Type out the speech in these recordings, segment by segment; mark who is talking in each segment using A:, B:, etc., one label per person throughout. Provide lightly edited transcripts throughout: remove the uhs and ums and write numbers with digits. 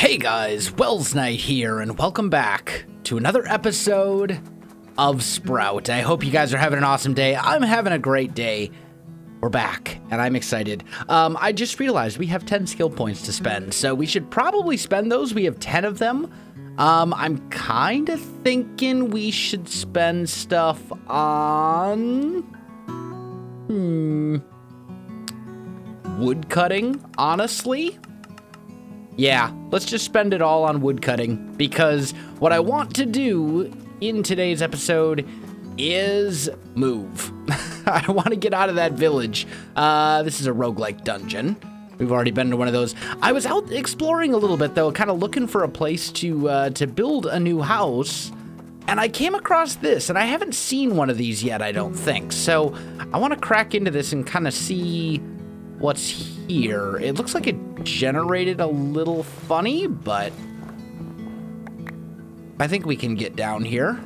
A: Hey guys, Wells Knight here, and welcome back to another episode of Sprout. I hope you guys are having an awesome day. I'm having a great day. We're back, and I'm excited. I just realized we have 10 skill points to spend, so we should probably spend those. We have 10 of them. I'm kind of thinking we should spend stuff on... wood cutting, honestly. Yeah, let's just spend it all on wood cutting, because what I want to do in today's episode is move. I want to get out of that village. This is a roguelike dungeon. We've already been to one of those. I was out exploring a little bit, though, kind of looking for a place to build a new house, and I came across this, and I haven't seen one of these yet, I don't think. So I want to crack into this and kind of see what's here. It looks like it generated a little funny, but I think we can get down here.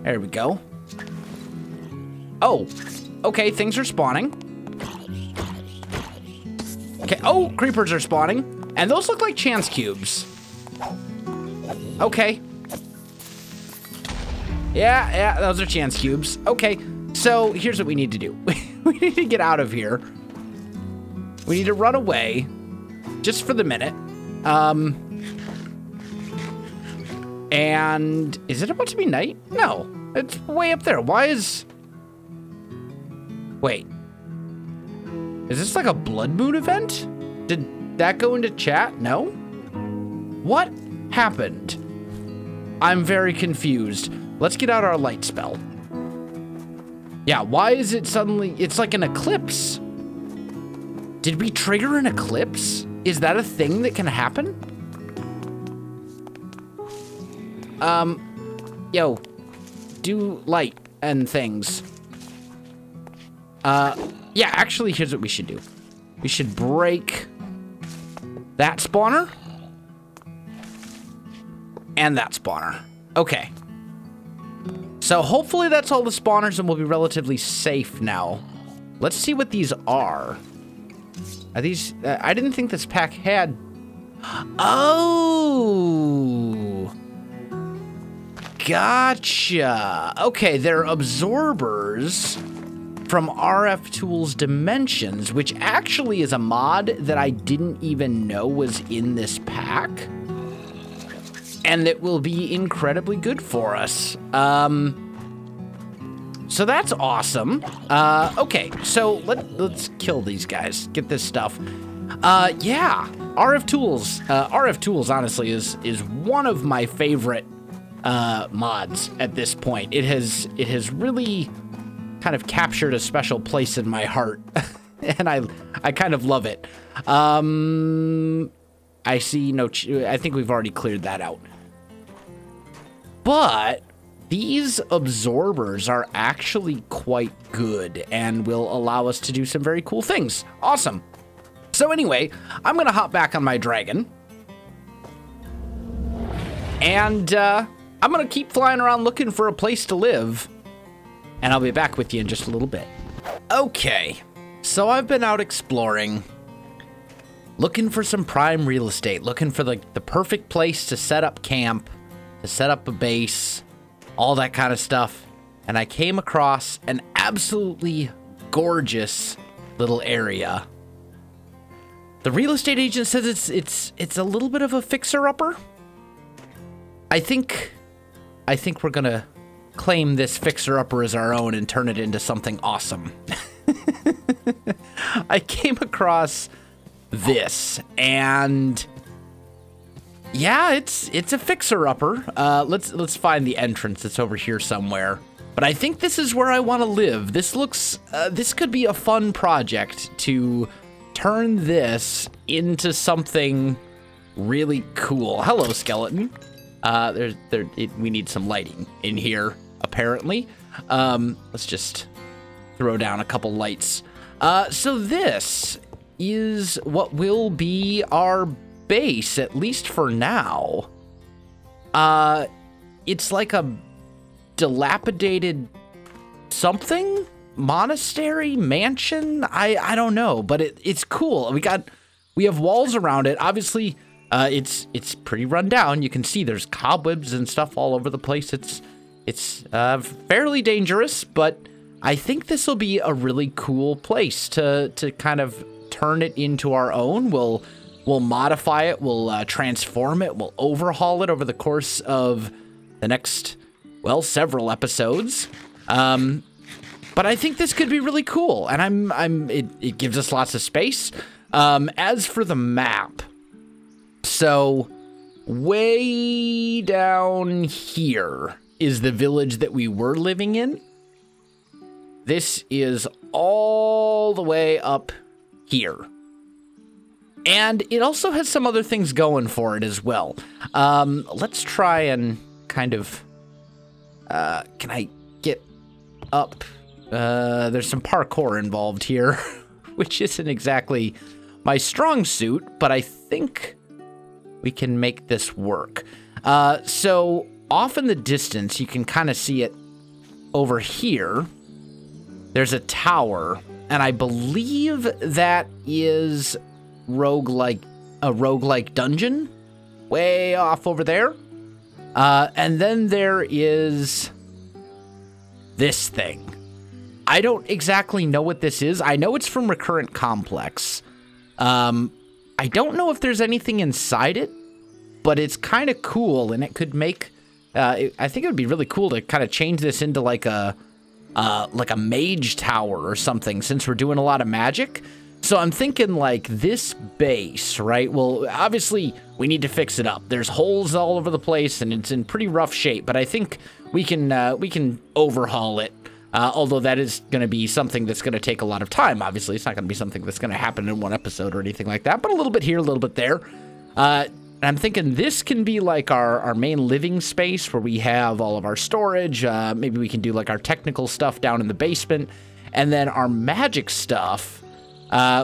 A: There we go. Oh, okay, things are spawning. Okay, oh, creepers are spawning, and those look like chance cubes. Okay. Yeah, those are chance cubes. Okay, so here's what we need to do. We need to get out of here. We need to run away, just for the minute. And is it about to be night? No, it's way up there. Why is... Wait. Is this like a blood moon event? Did that go into chat? No? What happened? I'm very confused. Let's get out our light spell. Yeah, why is it suddenly... It's like an eclipse. Did we trigger an eclipse? Is that a thing that can happen? Yo, do light and things. Yeah, actually, here's what we should do. We should break that spawner and that spawner. Okay. So hopefully that's all the spawners and we'll be relatively safe now. Let's see what these are. Are these... I didn't think this pack had... Oh! Gotcha! Okay, they're absorbers from RF Tools Dimensions, which actually is a mod that I didn't even know was in this pack. And that will be incredibly good for us. So that's awesome. Okay, so let's kill these guys. Get this stuff. Yeah, RF Tools. RF Tools, honestly, is one of my favorite mods at this point. It has really kind of captured a special place in my heart, and I kind of love it. I see no... I think we've already cleared that out. But these absorbers are actually quite good and will allow us to do some very cool things. Awesome. So anyway, I'm going to hop back on my dragon. And I'm going to keep flying around looking for a place to live. And I'll be back with you in just a little bit. Okay, so I've been out exploring, looking for some prime real estate, looking for like the perfect place to set up camp, to set up a base, all that kind of stuff. And I came across an absolutely gorgeous little area. The real estate agent says it's a little bit of a fixer-upper. I think we're gonna claim this fixer-upper as our own and turn it into something awesome. I came across this, and yeah, it's a fixer-upper. Let's find the entrance. It's over here somewhere. But I think this is where I want to live. This looks this could be a fun project to turn this into something really cool. Hello, skeleton. We need some lighting in here, apparently. Let's just throw down a couple lights. So this is what will be our base, at least for now. It's like a dilapidated something? Monastery? Mansion? I don't know, but it's cool. We have walls around it. Obviously, It's pretty run down. You can see there's cobwebs and stuff all over the place. It's fairly dangerous, but I think this will be a really cool place to kind of turn it into our own. We'll modify it, we'll transform it, we'll overhaul it over the course of the next, well, several episodes. But I think this could be really cool, and it gives us lots of space. As for the map, so way down here is the village that we were living in. This is all the way up here. And it also has some other things going for it as well. Let's try and kind of, can I get up? There's some parkour involved here, which isn't exactly my strong suit, but I think we can make this work. So off in the distance, you can kind of see it over here. There's a tower, and I believe that is a roguelike dungeon way off over there. And then there is this thing. I don't exactly know what this is. I know it's from Recurrent Complex. I don't know if there's anything inside it, but it's kind of cool, and it could make... I think it would be really cool to kind of change this into like a mage tower or something, since we're doing a lot of magic. So I'm thinking like this base, right? Well, obviously we need to fix it up. There's holes all over the place, and it's in pretty rough shape. But I think we can overhaul it. Although that is going to be something that's going to take a lot of time. Obviously, it's not going to be something that's going to happen in one episode or anything like that. But a little bit here, a little bit there. And I'm thinking this can be like our main living space where we have all of our storage. Maybe we can do like our technical stuff down in the basement. And then our magic stuff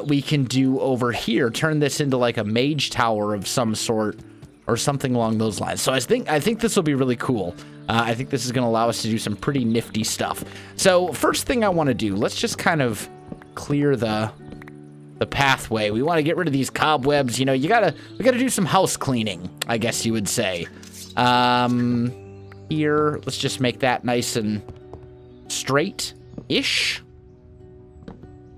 A: we can do over here. Turn this into like a mage tower of some sort or something along those lines. So I think this will be really cool. I think this is going to allow us to do some pretty nifty stuff. So first thing I want to do, let's just kind of clear the pathway. We want to get rid of these cobwebs. You know, we gotta do some house cleaning, I guess you would say. Here, let's just make that nice and straight-ish.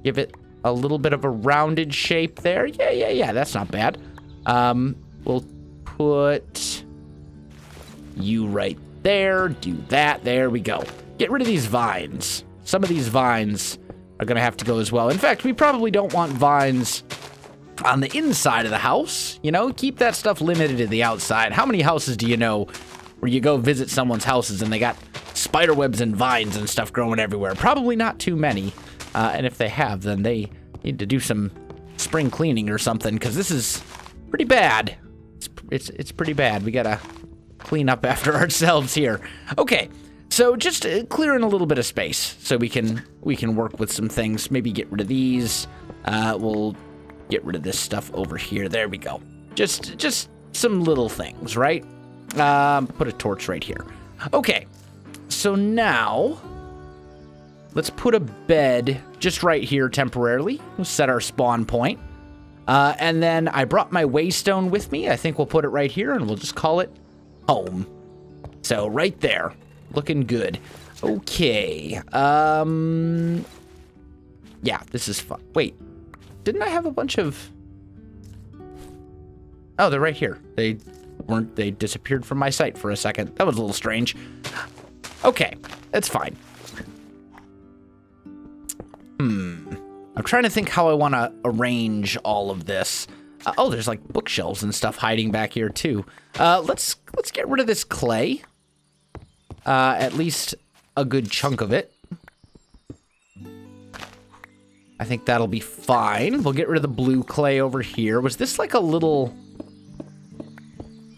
A: Give it a little bit of a rounded shape there. Yeah, that's not bad. We'll put you right there. Do that. There we go. Get rid of these vines. Some of these vines are going to have to go as well. In fact, we probably don't want vines on the inside of the house. You know, keep that stuff limited to the outside. How many houses do you know where you go visit someone's houses and they got spider webs and vines and stuff growing everywhere? Probably not too many. And if they have, then they need to do some spring cleaning or something, because this is pretty bad. It's pretty bad. We got to clean up after ourselves here. Okay. So just clearing a little bit of space so we can work with some things. Maybe get rid of these. We'll get rid of this stuff over here. There we go. Just some little things, right? Put a torch right here. Okay. So now let's put a bed just right here temporarily. We'll set our spawn point. And then I brought my waystone with me. I think we'll put it right here and we'll just call it home. So right there. Looking good. Okay. Yeah, this is fun. Wait, didn't I have a bunch of... Oh, they're right here. They disappeared from my sight for a second. That was a little strange. Okay, that's fine. I'm trying to think how I want to arrange all of this. Oh, there's like bookshelves and stuff hiding back here too. Let's get rid of this clay. At least a good chunk of it. I think that'll be fine. We'll get rid of the blue clay over here. Was this like a little...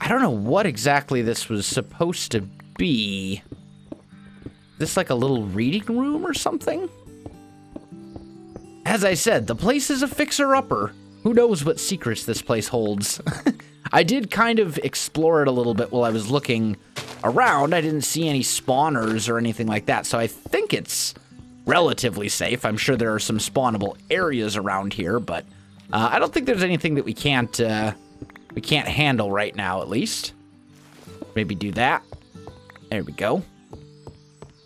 A: I don't know what exactly this was supposed to be. This like a little reading room or something? As I said, the place is a fixer-upper. Who knows what secrets this place holds? I did kind of explore it a little bit while I was looking around. I didn't see any spawners or anything like that, so I think it's relatively safe. I'm sure there are some spawnable areas around here, but I don't think there's anything that we can't we can't handle right now, at least. Maybe do that. There we go.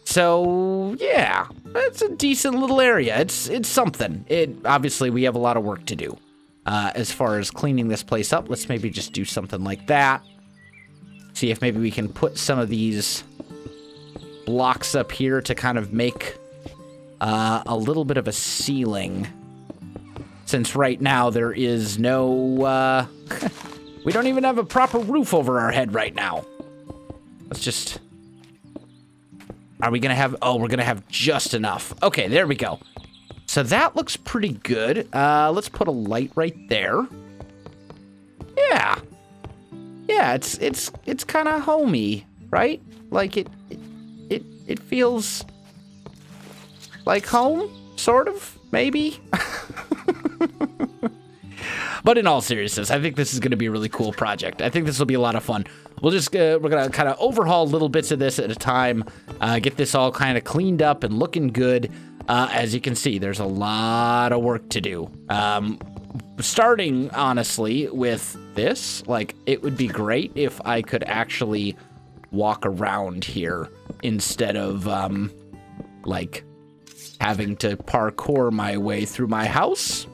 A: So, yeah, it's a decent little area. It's something. Obviously, we have a lot of work to do. As far as cleaning this place up, let's maybe just do something like that. See if maybe we can put some of these blocks up here to kind of make a little bit of a ceiling. Since right now there is no, we don't even have a proper roof over our head right now. Let's just, are we gonna have, oh, we're gonna have just enough. Okay, there we go. So that looks pretty good. Let's put a light right there. Yeah. Yeah, it's kind of homey, right? Like it feels like home, sort of, maybe. But in all seriousness, I think this is going to be a really cool project. I think this will be a lot of fun. We'll just, we're going to kind of overhaul little bits of this at a time, get this all kind of cleaned up and looking good. As you can see, there's a lot of work to do. Starting, honestly, with this, like, it would be great if I could actually walk around here instead of, like, having to parkour my way through my house.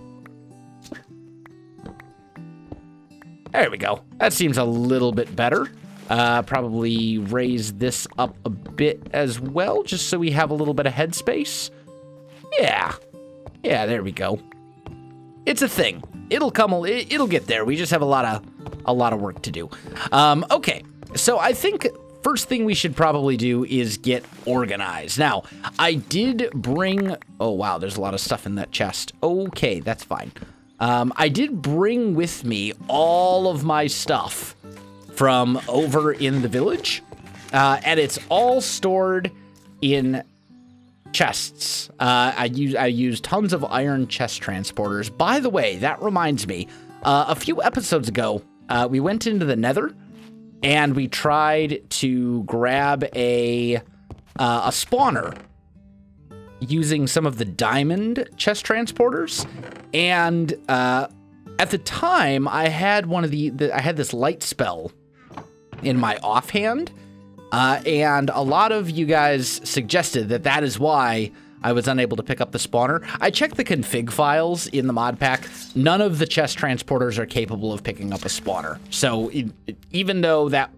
A: There we go. That seems a little bit better. Probably raise this up a bit as well, just so we have a little bit of headspace. Yeah. Yeah, there we go. It's a thing. It'll get there. We just have a lot of work to do. Okay. So I think first thing we should probably do is get organized. Now, I did bring, oh wow, there's a lot of stuff in that chest. Okay, that's fine. I did bring with me all of my stuff from over in the village, and it's all stored in chests. I use tons of iron chest transporters. By the way, that reminds me, a few episodes ago, we went into the Nether, and we tried to grab a spawner using some of the diamond chest transporters, and at the time I had one of I had this light spell in my offhand, and a lot of you guys suggested that is why I was unable to pick up the spawner. I checked the config files in the mod pack. None of the chest transporters are capable of picking up a spawner. So even though that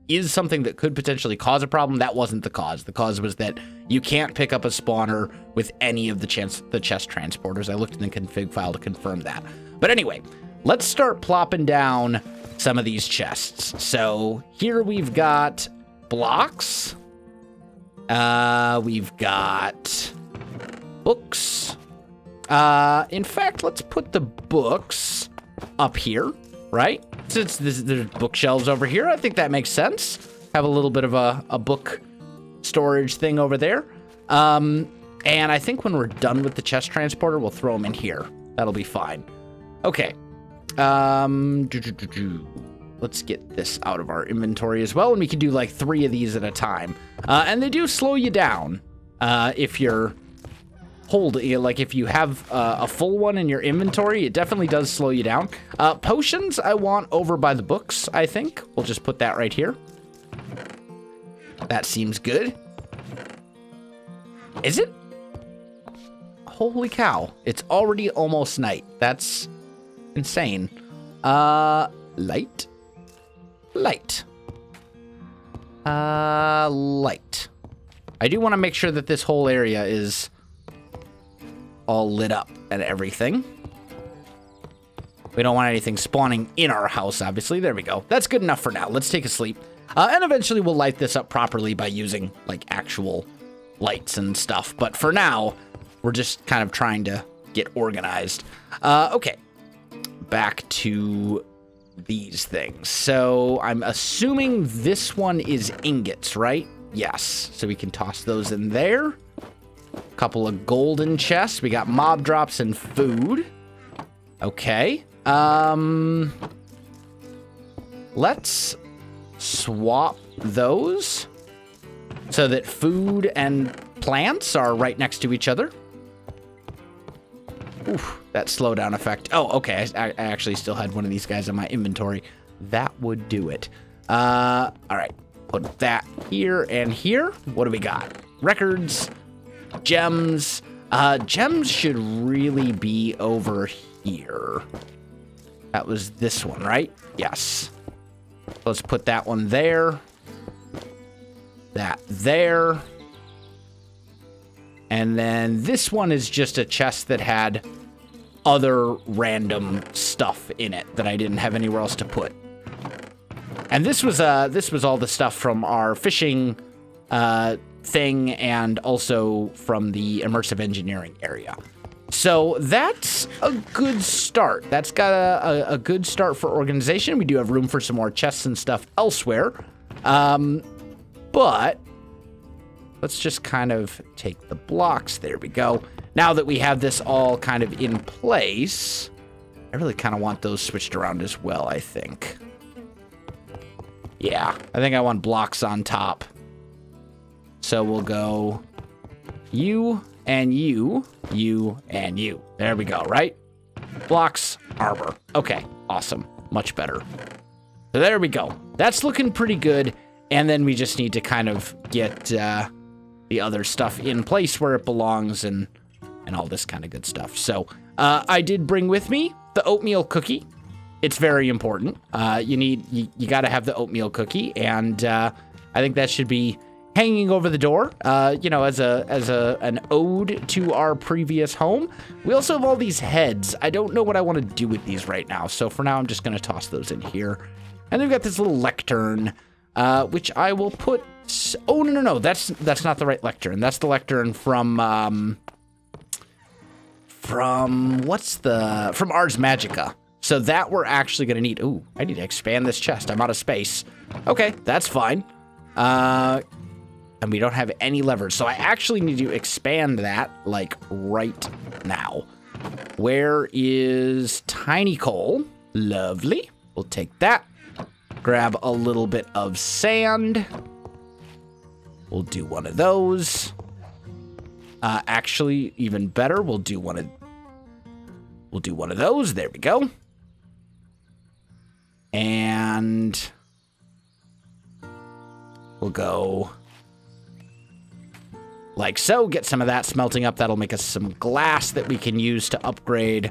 A: is something that could potentially cause a problem, that wasn't the cause. The cause was that you can't pick up a spawner with any of the chest transporters. I looked in the config file to confirm that. But anyway, let's start plopping down some of these chests. So here we've got blocks. We've got books. In fact, let's put the books up here, right? Since there's bookshelves over here, I think that makes sense. Have a little bit of a book storage thing over there. And I think when we're done with the chest transporter, we'll throw them in here. That'll be fine. Okay. Let's get this out of our inventory as well, and we can do like 3 of these at a time. And they do slow you down if you're like if you have a full one in your inventory, it definitely does slow you down. Potions I want over by the books, I think. We'll just put that right here. That seems good. Is it? Holy cow. It's already almost night. That's insane. Light. Light. Light. I do want to make sure that this whole area is all lit up and everything. We don't want anything spawning in our house, obviously. There we go. That's good enough for now. Let's take a sleep. And eventually we'll light this up properly by using, like, actual lights and stuff. But for now, we're just kind of trying to get organized. Okay. Back to these things. So I'm assuming this one is ingots, right? Yes. So we can toss those in there. Couple of golden chests. We got mob drops and food. Okay. Let's swap those so that food and plants are right next to each other. Oof, that slowdown effect. Oh, okay. I actually still had one of these guys in my inventory. that would do it. All right, put that here and here. What do we got? Records, gems. Gems should really be over here. That was this one, right? Yes. Let's put that one there. That there. And then this one is just a chest that had other random stuff in it that I didn't have anywhere else to put. And this was all the stuff from our fishing thing and also from the immersive engineering area. So that's a good start. That's got a good start for organization. We do have room for some more chests and stuff elsewhere. But let's just kind of take the blocks. There we go. Now that we have this all kind of in place, I really kind of want those switched around as well, I think. Yeah, I think I want blocks on top. So we'll go you and you, you and you. There we go, right? Blocks, armor. Okay, awesome. Much better. So there we go. That's looking pretty good. And then we just need to kind of get the other stuff in place where it belongs and all this kind of good stuff. So I did bring with me the oatmeal cookie. It's very important. You got to have the oatmeal cookie, and I think that should be hanging over the door, you know, as an ode to our previous home. We also have all these heads. I don't know what I want to do with these right now, so for now I'm just going to toss those in here. And then we've got this little lectern, which I will put... Oh, no, that's not the right lectern. That's the lectern from Ars Magica. So that we're actually going to need... Ooh, I need to expand this chest. I'm out of space. Okay, that's fine. And we don't have any levers. So I actually need to expand that, like, right now. Where is Tiny Coal? Lovely. We'll take that. Grab a little bit of sand. We'll do one of those. Actually, even better, we'll do one of those. There we go. And we'll go like so. Get some of that smelting up. That'll make us some glass that we can use to upgrade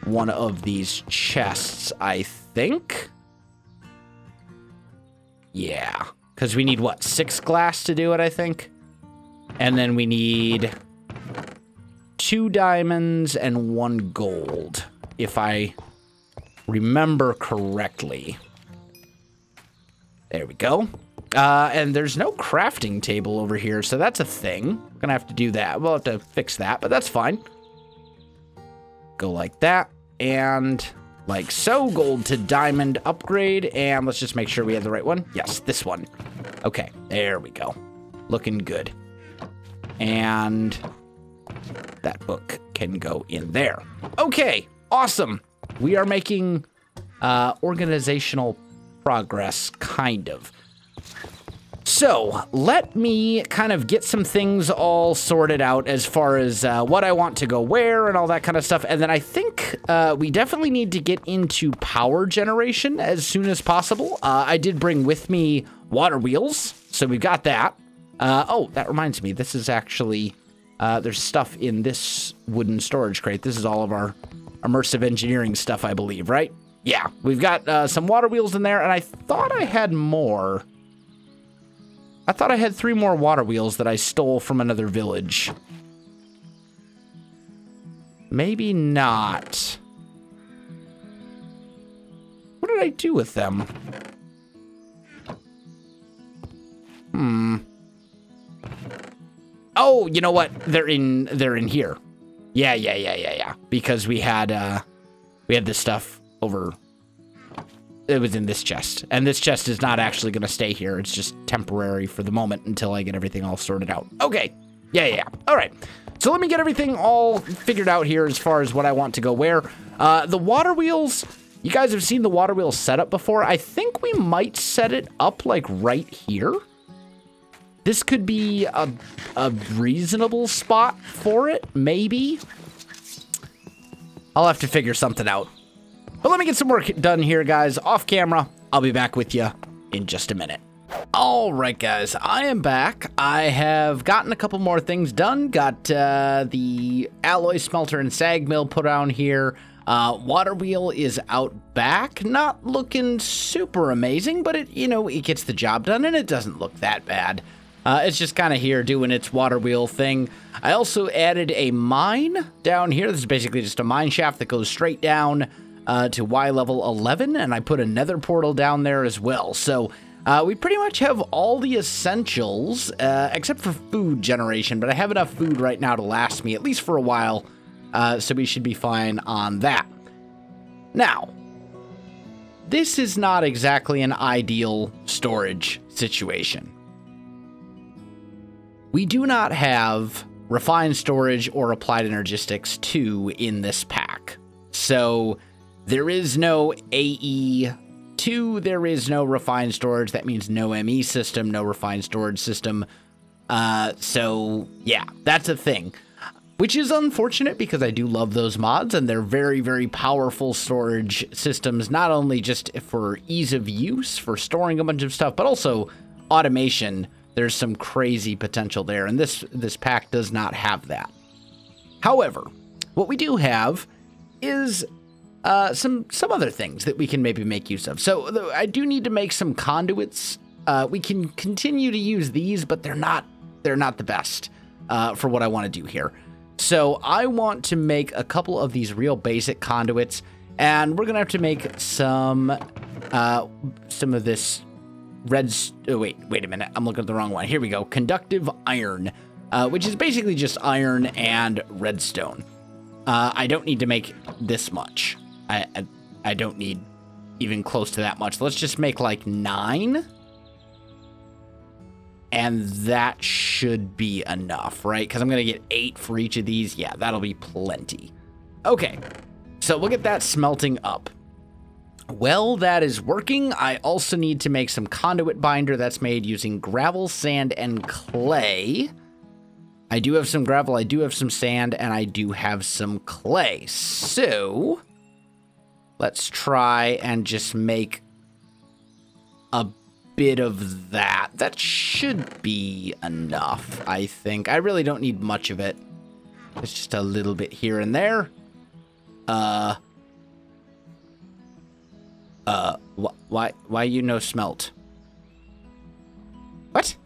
A: one of these chests, I think. Yeah, because we need, what, 6 glass to do it, I think? And then we need 2 diamonds and 1 gold, if I remember correctly. There we go. And there's no crafting table over here, so that's a thing. We're gonna have to do that. We'll have to fix that, but that's fine. Go like that, and like so. Gold to diamond upgrade, and let's just make sure we have the right one. Yes, this one. Okay, there we go. Looking good. And that book can go in there. Okay, awesome. We are making organizational progress, kind of. So, let me kind of get some things all sorted out as far as what I want to go where and all that kind of stuff. And then I think we definitely need to get into power generation as soon as possible. I did bring with me water wheels, so we've got that. Oh, that reminds me, this is actually, there's stuff in this wooden storage crate. This is all of our immersive engineering stuff, I believe, right? Yeah, we've got some water wheels in there, and I thought I had more. I thought I had 3 more water wheels that I stole from another village. Maybe not. What did I do with them? Oh, you know what? They're in here. Yeah. Because we had this stuff over. It was in this chest, and this chest is not actually going to stay here. It's just temporary for the moment until I get everything all sorted out. Okay. Yeah. All right. So let me get everything all figured out here as far as what I want to go where. The water wheels, you guys have seen the water wheel setup before. I think we might set it up like right here. This could be a reasonable spot for it, maybe. I'll have to figure something out. But let me get some work done here, guys, off camera, I'll be back with you in just a minute. All right, guys, I am back. I have gotten a couple more things done. Got the alloy smelter and sag mill put on here. Water wheel is out back. Not looking super amazing, but it gets the job done, and it doesn't look that bad. It's just kind of here doing its water wheel thing. I also added a mine down here. This is basically just a mine shaft that goes straight down to Y level 11, and I put a nether portal down there as well. So we pretty much have all the essentials, except for food generation, but I have enough food right now to last me at least for a while, so we should be fine on that. Now, this is not exactly an ideal storage situation. We do not have refined storage or applied energistics 2 in this pack. So there is no AE2, there is no refined storage. That means no ME system, no refined storage system. So yeah, that's a thing. Which is unfortunate because I do love those mods and they're very, very powerful storage systems, not only just for ease of use, for storing a bunch of stuff, but also automation. There's some crazy potential there, and this pack does not have that. However, what we do have is some other things that we can maybe make use of. So I do need to make some conduits. We can continue to use these, but they're not the best for what I want to do here. So I want to make a couple of these real basic conduits, and we're gonna have to make some of this wait a minute, I'm looking at the wrong one. Here we go. Conductive iron, which is basically just iron and redstone. I don't need to make this much. I don't need even close to that much. Let's just make like 9. And that should be enough, right? Because I'm going to get 8 for each of these. Yeah, that'll be plenty. Okay, so we'll get that smelting up. Well, that is working. I also need to make some conduit binder that's made using gravel, sand, and clay. I do have some gravel, I do have some sand, and I do have some clay. So let's try and just make a bit of that. That should be enough, I think. I really don't need much of it. It's just a little bit here and there. Why you no smelt? What?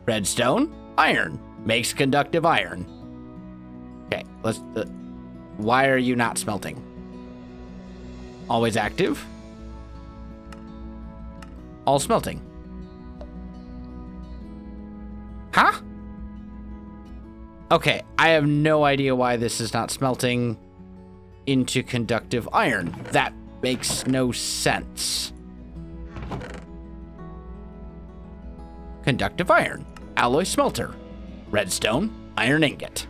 A: Redstone, iron, makes conductive iron. Okay, let's, why are you not smelting? Always active. All smelting. Huh? Okay, I have no idea why this is not smelting into conductive iron. That makes no sense. Conductive iron, alloy smelter, redstone, iron ingot.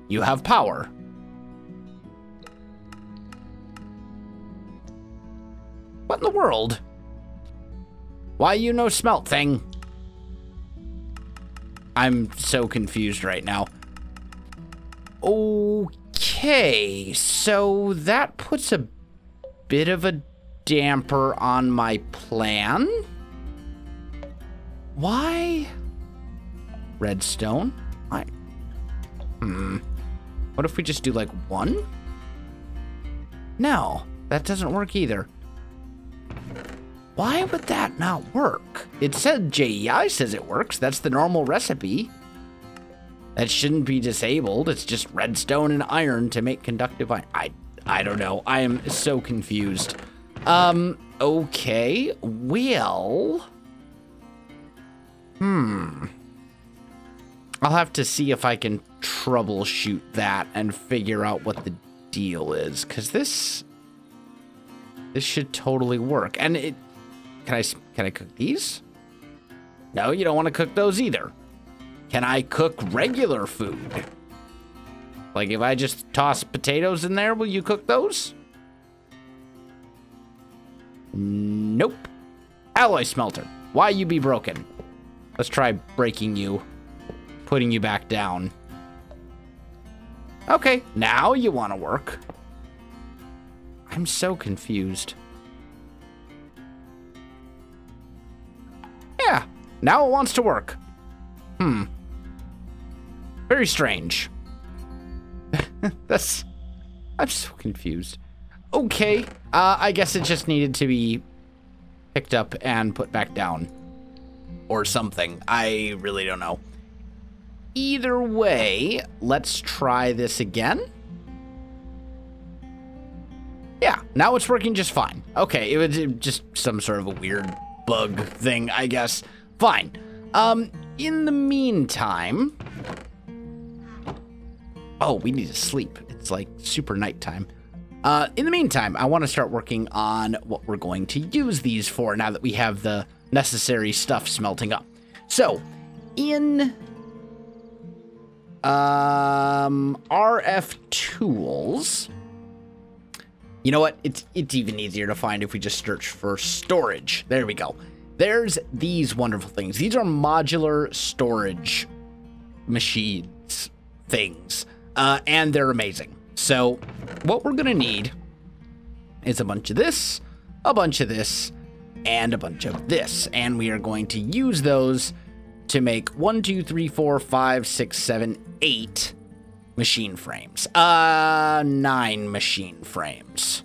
A: You have power. What in the world? Why you no smelt thing? I'm so confused right now. Okay, so that puts a bit of a damper on my plan. Why? Redstone? What if we just do like 1? No, that doesn't work either. Why would that not work? It said JEI says it works. That's the normal recipe. That shouldn't be disabled. It's just redstone and iron to make conductive iron. I don't know. I am so confused. Okay. Well. I'll have to see if I can troubleshoot that and figure out what the deal is. Because this should totally work. And it... Can I cook these? No, you don't want to cook those either. Can I cook regular food? Like if I just toss potatoes in there, will you cook those? Nope. Alloy smelter. Why you be broken? Let's try breaking you. Putting you back down. Okay, now you want to work. I'm so confused. Yeah, now it wants to work. Very strange. I'm so confused. Okay, I guess it just needed to be picked up and put back down. Or something. I really don't know. Either way, let's try this again. Yeah, now it's working just fine. Okay, it was just some sort of a weird bug thing, I guess. Fine. In the meantime... Oh, we need to sleep. It's like super nighttime. In the meantime, I want to start working on what we're going to use these for now that we have the necessary stuff smelting up. So, in RF tools, you know what? It's even easier to find if we just search for storage. There we go. There's these wonderful things. These are modular storage machines things, and they're amazing. So what we're gonna need is a bunch of this, a bunch of this, and a bunch of this, and we are going to use those to make 1, 2, 3, 4, 5, 6, 7, 8 machine frames. 9 machine frames,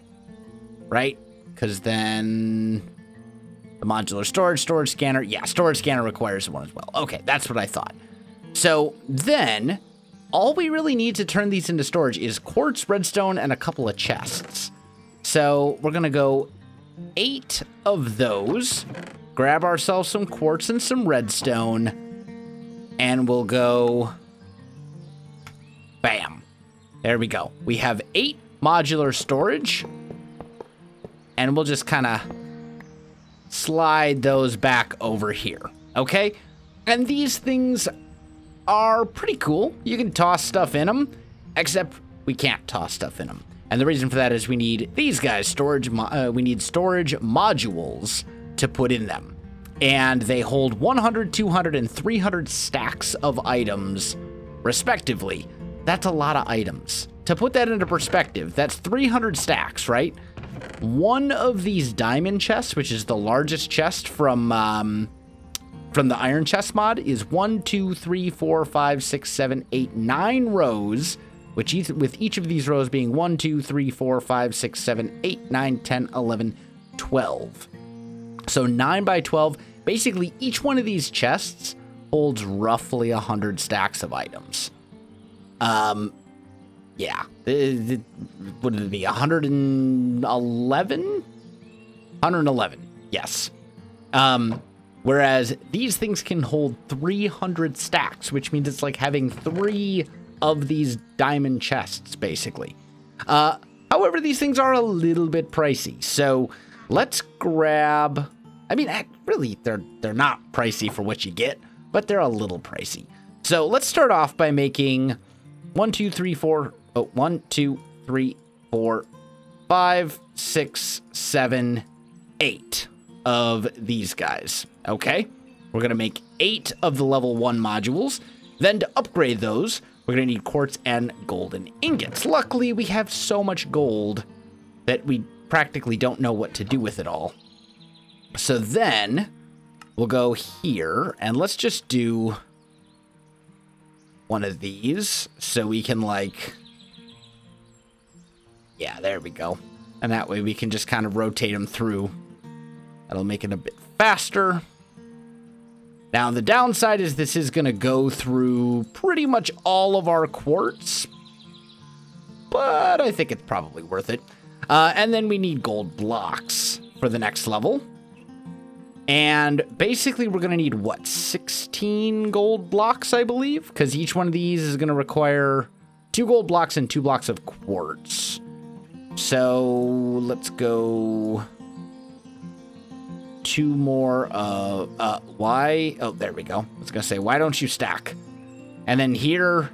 A: right? Because then the modular storage scanner. Yeah, storage scanner requires one as well. Okay, that's what I thought. So then all we really need to turn these into storage is quartz, redstone, and a couple of chests. So we're gonna go 8 of those, grab ourselves some quartz and some redstone, and we'll go bam. There we go. We have 8 modular storage, and we'll just kind of slide those back over here, okay? And these things are pretty cool. You can toss stuff in them, except we can't toss stuff in them. And the reason for that is we need these guys, we need storage modules to put in them. And they hold 100, 200, and 300 stacks of items, respectively. That's a lot of items. To put that into perspective, that's 300 stacks, right? One of these diamond chests, which is the largest chest from the Iron Chest mod, is 1, 2, 3, 4, 5, 6, 7, 8, 9 rows, with each of these rows being 1, 2, 3, 4, 5, 6, 7, 8, 9, 10, 11, 12. So 9 by 12. Basically, each one of these chests holds roughly 100 stacks of items. Yeah. Would it be 111? 111, yes. Whereas these things can hold 300 stacks, which means it's like having 3 of these diamond chests, basically. However, these things are a little bit pricey, so let's grab... I mean, really, they're not pricey for what you get, but they're a little pricey. So let's start off by making 1, 2, 3, 4... Oh, 1, 2, 3, 4, 5, 6, 7, 8 of these guys. Okay, we're gonna make 8 of the level 1 modules. Then to upgrade those, we're gonna need quartz and golden ingots. Luckily, we have so much gold that we practically don't know what to do with it all. So then we'll go here and let's just do one of these so we can like, yeah, there we go. And that way we can just kind of rotate them through. That'll make it a bit faster. Now, the downside is this is going to go through pretty much all of our quartz, but I think it's probably worth it. And then we need gold blocks for the next level. And basically, we're going to need, what, 16 gold blocks, I believe? Because each one of these is going to require 2 gold blocks and 2 blocks of quartz. So let's go... 2 more why? Oh, there we go. I was gonna say, why don't you stack? And then here,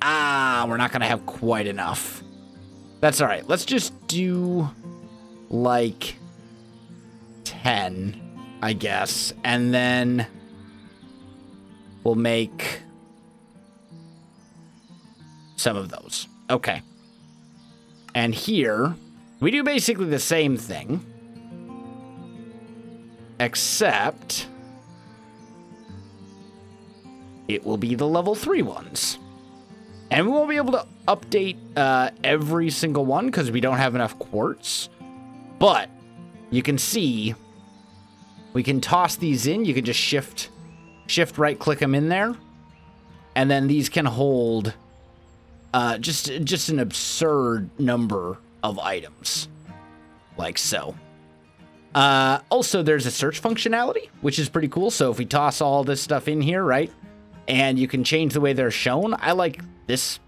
A: we're not gonna have quite enough. That's all right. Let's just do like 10, I guess, and then we'll make some of those. Okay. And here, We do basically the same thing, except it will be the level 3 ones. And we won't be able to update every single one because we don't have enough quartz. But you can see we can toss these in. You can just shift right click them in there. And then these can hold just an absurd number of items, like so. Also, there's a search functionality, which is pretty cool. So if we toss all this stuff in here, right, and you can change the way they're shown. I like this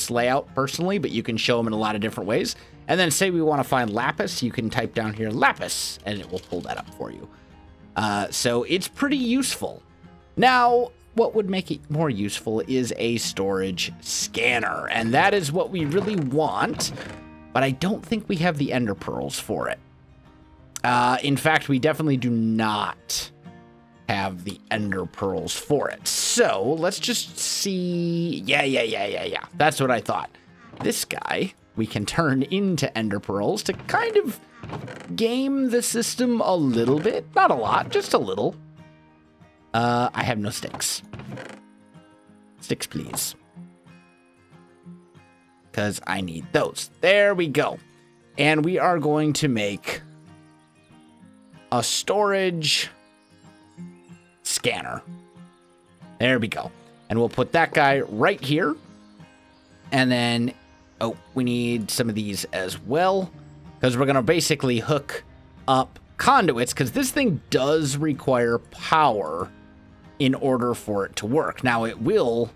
A: layout personally, but you can show them in a lot of different ways. And then say we want to find lapis, you can type down here lapis, and it will pull that up for you. So it's pretty useful. Now, what would make it more useful is a storage scanner, and that is what we really want, but I don't think we have the ender pearls for it. In fact, we definitely do not have the ender pearls for it. So let's just see. Yeah. That's what I thought. This guy we can turn into ender pearls to kind of game the system a little bit. Not a lot, just a little. I have no sticks. Sticks, please. Because I need those. There we go. And we are going to make a storage scanner. There we go. And we'll put that guy right here. And then, oh, we need some of these as well, because we're going to basically hook up conduits, because this thing does require power in order for it to work. Now, it will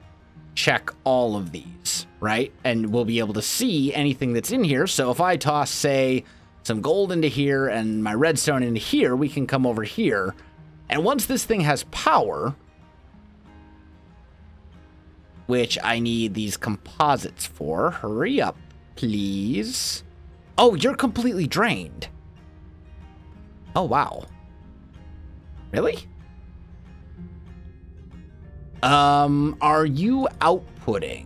A: check all of these, right? And we'll be able to see anything that's in here. So if I toss, say, some gold into here and my redstone into here, we can come over here. And once this thing has power, which I need these composites for, hurry up, please. Oh, you're completely drained. Oh, wow. Really? Are you outputting?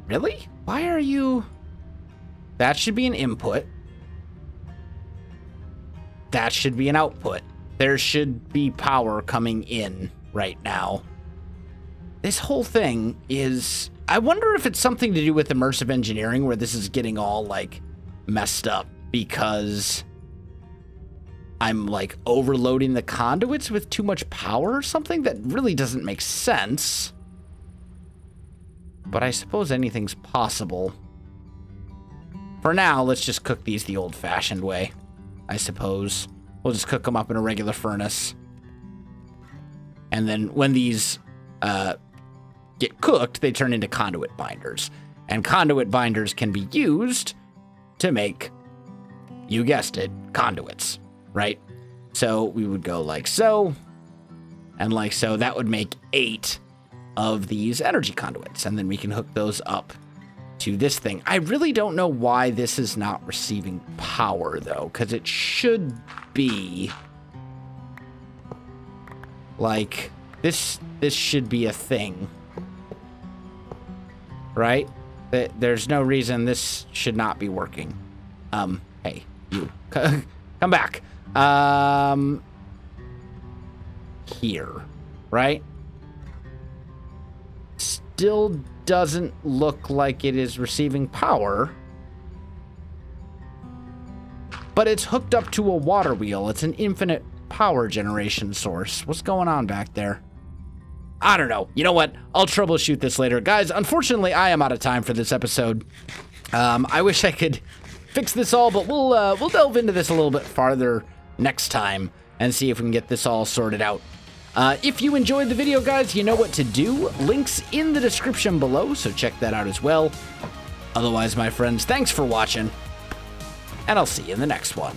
A: Really? Why are you... That should be an input. That should be an output. There should be power coming in right now. This whole thing is... I wonder if it's something to do with immersive engineering where this is getting all, like, messed up because I'm, like, overloading the conduits with too much power or something that really doesn't make sense. But I suppose anything's possible. For now, let's just cook these the old-fashioned way, I suppose. We'll just cook them up in a regular furnace. And then when these get cooked, they turn into conduit binders. And conduit binders can be used to make, you guessed it, conduits, right? So we would go like so, and like so. That would make 8 of these energy conduits. And then we can hook those up to this thing. I really don't know why this is not receiving power, though, because it should be like this should be a thing, right? There's no reason this should not be working. Hey, you come back. Here, right? Still doesn't look like it is receiving power, but it's hooked up to a water wheel. It's an infinite power generation source. What's going on back there? I don't know. You know what? I'll troubleshoot this later. Guys, unfortunately, I am out of time for this episode. I wish I could fix this all, but we'll delve into this a little bit farther next time and see if we can get this all sorted out. If you enjoyed the video, guys, you know what to do. Links in the description below, so check that out as well. Otherwise, my friends, thanks for watching, and I'll see you in the next one.